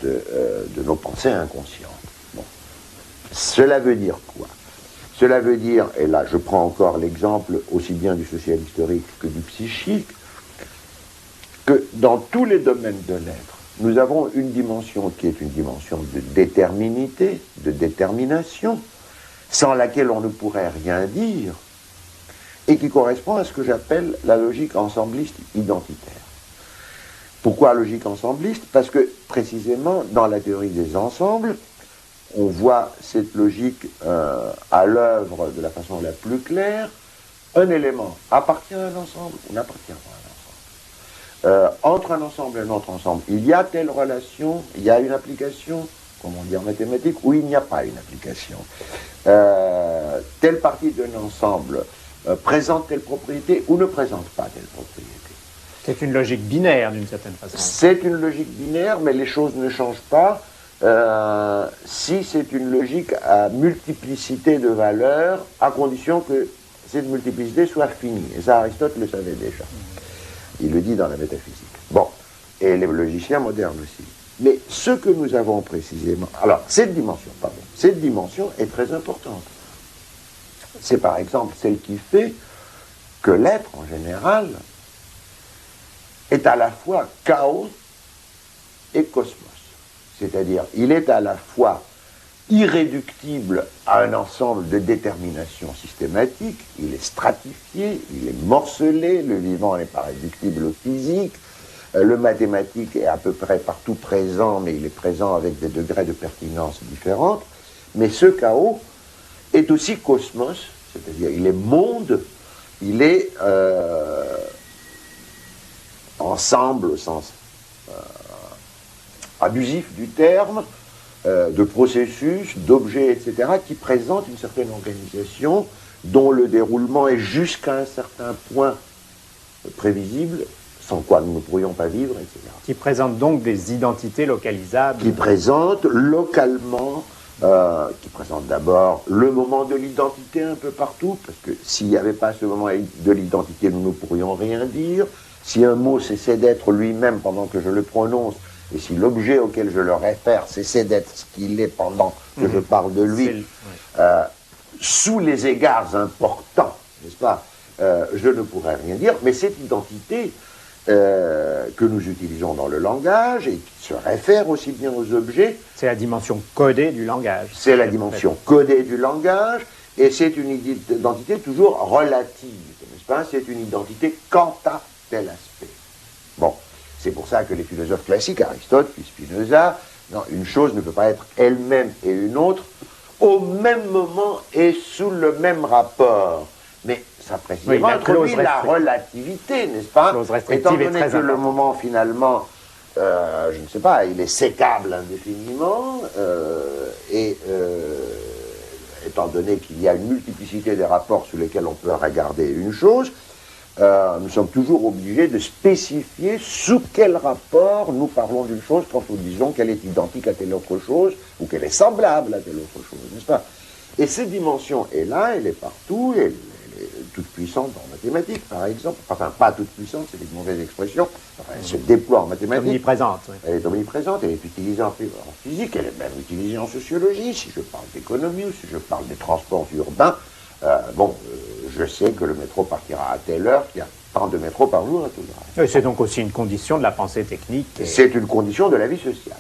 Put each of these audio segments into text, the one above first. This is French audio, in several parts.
de nos pensées inconscientes. Bon. Cela veut dire quoi? Cela veut dire, et là je prends encore l'exemple aussi bien du social historique que du psychique, que dans tous les domaines de l'être, nous avons une dimension qui est une dimension de déterminité, de détermination, sans laquelle on ne pourrait rien dire, et qui correspond à ce que j'appelle la logique ensembliste identitaire. Pourquoi logique ensembliste? Parce que, précisément, dans la théorie des ensembles, on voit cette logique à l'œuvre de la façon la plus claire. Un élément appartient à un ensemble ou n'appartient pas à un ensemble. Entre un ensemble et un autre ensemble, il y a telle relation, il y a une application, comme on dit en mathématiques, ou il n'y a pas une application. Telle partie d'un ensemble présente telle propriété ou ne présente pas telle propriété. C'est une logique binaire d'une certaine façon. C'est une logique binaire, mais les choses ne changent pas si c'est une logique à multiplicité de valeurs, à condition que cette multiplicité soit finie. Et ça, Aristote le savait déjà. Il le dit dans la métaphysique. Bon, et les logiciens modernes aussi. Mais ce que nous avons précisément... Alors, cette dimension est très importante. C'est par exemple celle qui fait que l'être, en général, est à la fois chaos et cosmos. C'est-à-dire, il est à la fois irréductible à un ensemble de déterminations systématiques, il est stratifié, il est morcelé, le vivant n'est pas réductible au physique, le mathématique est à peu près partout présent, mais il est présent avec des degrés de pertinence différentes, mais ce chaos est aussi cosmos, c'est-à-dire il est monde, il est ensemble au sens abusif du terme, de processus, d'objets, etc., qui présentent une certaine organisation dont le déroulement est jusqu'à un certain point prévisible, sans quoi nous ne pourrions pas vivre, etc. Qui présentent donc des identités localisables. Qui présentent localement, qui présentent d'abord le moment de l'identité un peu partout, parce que s'il n'y avait pas ce moment de l'identité, nous ne pourrions rien dire. Si un mot cessait d'être lui-même pendant que je le prononce, et si l'objet auquel je le réfère cessait d'être ce qu'il est pendant que je parle de lui, sous les égards importants, n'est-ce pas, je ne pourrais rien dire, mais cette identité que nous utilisons dans le langage et qui se réfère aussi bien aux objets... C'est la dimension codée du langage. C'est la dimension codée du langage, et c'est une identité toujours relative, n'est-ce pas? C'est une identité quant à tel aspect. Bon. C'est pour ça que les philosophes classiques, Aristote puis Spinoza, non, une chose ne peut pas être elle-même et une autre au même moment et sous le même rapport. Mais ça précisément introduit la relativité, n'est-ce pas? Étant donné que le moment, finalement, je ne sais pas, il est sécable indéfiniment, et étant donné qu'il y a une multiplicité des rapports sous lesquels on peut regarder une chose, nous sommes toujours obligés de spécifier sous quel rapport nous parlons d'une chose quand nous disons qu'elle est identique à telle autre chose ou qu'elle est semblable à telle autre chose, n'est-ce pas? Et cette dimension est là, elle est partout, elle est toute puissante en mathématiques, par exemple. Enfin, pas toute puissante, c'est une mauvaise expression. Enfin, elle se déploie en mathématiques. Omniprésente, oui. Elle est omniprésente, elle est utilisée en physique, elle est même utilisée en sociologie. Si je parle d'économie ou si je parle des transports urbains, je sais que le métro partira à telle heure, qu'il y a tant de métros par jour, etc. Et c'est donc aussi une condition de la pensée technique. C'est une condition de la vie sociale.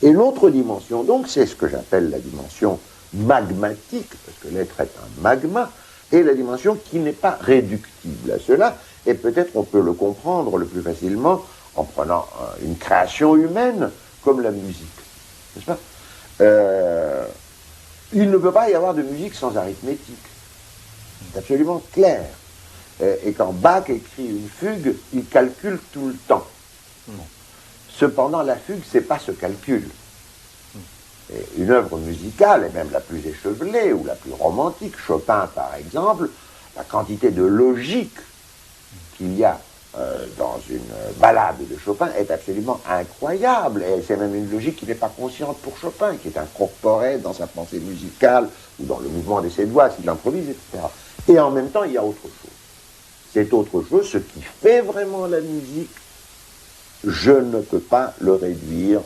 Et l'autre dimension, donc, c'est ce que j'appelle la dimension magmatique, parce que l'être est un magma, et la dimension qui n'est pas réductible à cela, et peut-être on peut le comprendre le plus facilement en prenant une création humaine comme la musique, n'est-ce pas? Il ne peut pas y avoir de musique sans arithmétique. C'est absolument clair. Et quand Bach écrit une fugue, il calcule tout le temps. Cependant, la fugue, c'est pas ce calcul. Et une œuvre musicale, et même la plus échevelée ou la plus romantique, Chopin par exemple, la quantité de logique qu'il y a dans une ballade de Chopin est absolument incroyable. Et c'est même une logique qui n'est pas consciente pour Chopin, qui est incorporée dans sa pensée musicale ou dans le mouvement de ses doigts s'il improvise, etc. Et en même temps, il y a autre chose. C'est autre chose, ce qui fait vraiment la musique, je ne peux pas le réduire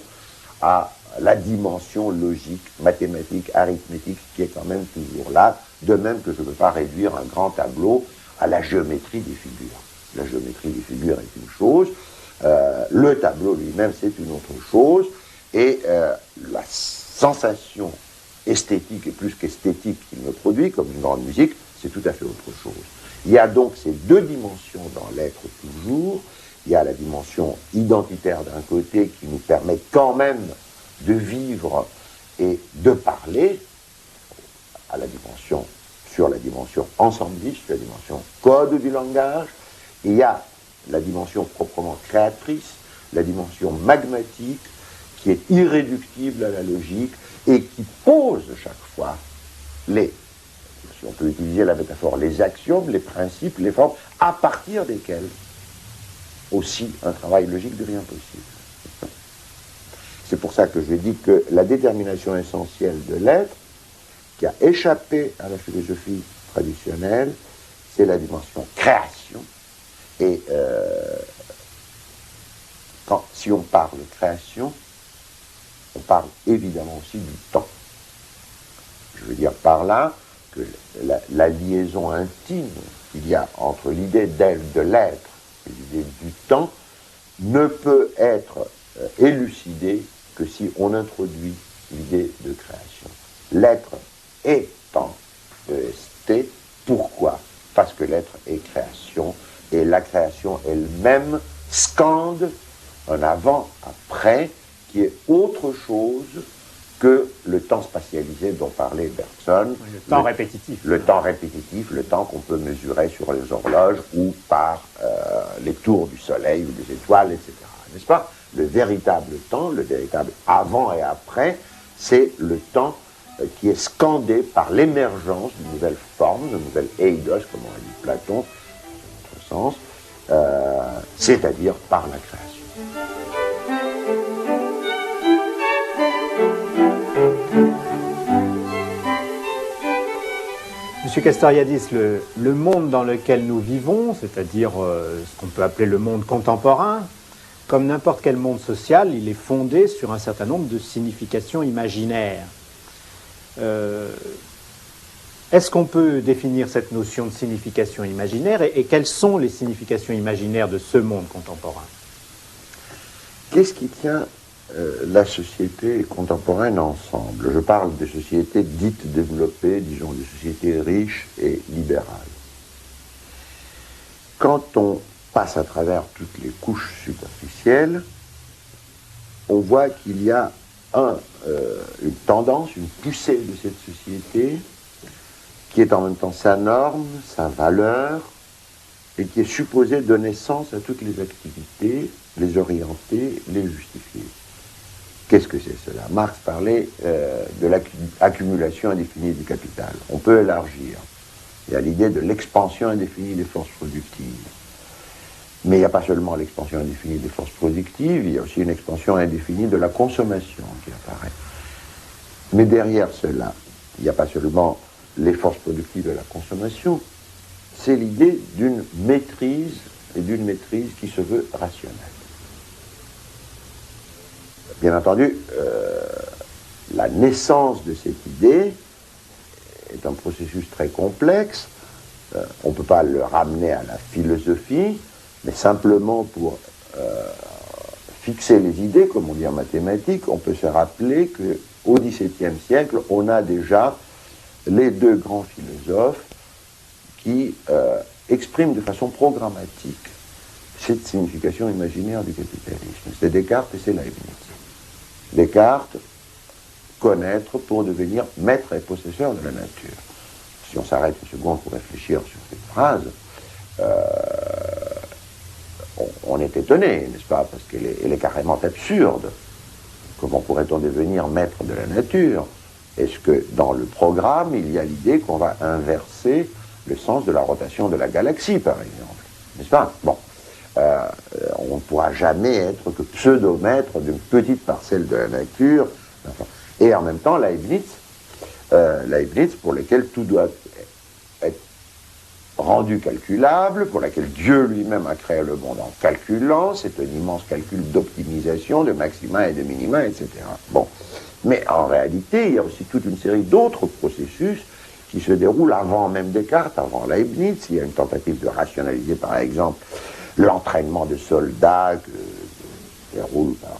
à la dimension logique, mathématique, arithmétique, qui est quand même toujours là, de même que je ne peux pas réduire un grand tableau à la géométrie des figures. La géométrie des figures est une chose, le tableau lui-même c'est une autre chose, et la sensation esthétique et plus qu'esthétique qu'il me produit, comme une grande musique, c'est tout à fait autre chose. Il y a donc ces deux dimensions dans l'être toujours. Il y a la dimension identitaire d'un côté qui nous permet quand même de vivre et de parler à la dimension, sur la dimension ensembliste, la dimension code du langage. Et il y a la dimension proprement créatrice, la dimension magmatique, qui est irréductible à la logique et qui pose chaque fois les, si on peut utiliser la métaphore, les axiomes, les principes, les formes, à partir desquels aussi un travail logique devient possible. C'est pour ça que je dis que la détermination essentielle de l'être, qui a échappé à la philosophie traditionnelle, c'est la dimension création. Et si on parle création, on parle évidemment aussi du temps. Je veux dire par là que la liaison intime qu'il y a entre l'idée de l'être et l'idée du temps ne peut être élucidée que si on introduit l'idée de création. L'être est temps, EST. Pourquoi? Parce que l'être est création, et la création elle-même scande un avant-après qui est autre chose que le temps spatialisé dont parlait Bergson. Le temps répétitif. Le temps répétitif, le temps qu'on peut mesurer sur les horloges ou par les tours du soleil ou des étoiles, etc. N'est-ce pas? Le véritable temps, le véritable avant et après, c'est le temps qui est scandé par l'émergence d'une nouvelle forme, d'une nouvelle eidos, comme on a dit Platon, dans notre sens, c'est-à-dire par la création. Monsieur Castoriadis, le monde dans lequel nous vivons, c'est-à-dire ce qu'on peut appeler le monde contemporain, comme n'importe quel monde social, il est fondé sur un certain nombre de significations imaginaires. Est-ce qu'on peut définir cette notion de signification imaginaire et quelles sont les significations imaginaires de ce monde contemporain? Qu'est-ce qui tient la société contemporaine ensemble? Je parle des sociétés dites développées, disons des sociétés riches et libérales. Quand on passe à travers toutes les couches superficielles, on voit qu'il y a une tendance, une poussée de cette société qui est en même temps sa norme, sa valeur, et qui est supposée donner sens à toutes les activités, les orienter, les justifier. Qu'est-ce que c'est cela? Marx parlait de l'accumulation indéfinie du capital. On peut élargir. Il y a l'idée de l'expansion indéfinie des forces productives. Mais il n'y a pas seulement l'expansion indéfinie des forces productives, il y a aussi une expansion indéfinie de la consommation qui apparaît. Mais derrière cela, il n'y a pas seulement les forces productives de la consommation, c'est l'idée d'une maîtrise, et d'une maîtrise qui se veut rationnelle. Bien entendu, la naissance de cette idée est un processus très complexe. On ne peut pas le ramener à la philosophie, mais simplement pour fixer les idées, comme on dit en mathématiques, on peut se rappeler qu'au XVIIe siècle, on a déjà les deux grands philosophes qui expriment de façon programmatique cette signification imaginaire du capitalisme. C'est Descartes et c'est Leibniz. Descartes, connaître pour devenir maître et possesseur de la nature. Si on s'arrête une seconde pour réfléchir sur cette phrase, on est étonné, n'est-ce pas, parce qu'elle est carrément absurde. Comment pourrait-on devenir maître de la nature? Est-ce que dans le programme, il y a l'idée qu'on va inverser le sens de la rotation de la galaxie, par exemple? N'est-ce pas? Bon. On ne pourra jamais être que pseudomètre d'une petite parcelle de la nature. Et en même temps, Leibniz, pour lequel tout doit être rendue calculable, pour laquelle Dieu lui-même a créé le monde en calculant. C'est un immense calcul d'optimisation, de maxima et de minima, etc. Bon. Mais en réalité, il y a aussi toute une série d'autres processus qui se déroulent avant même Descartes, avant Leibniz. Il y a une tentative de rationaliser, par exemple, l'entraînement de soldats que déroule par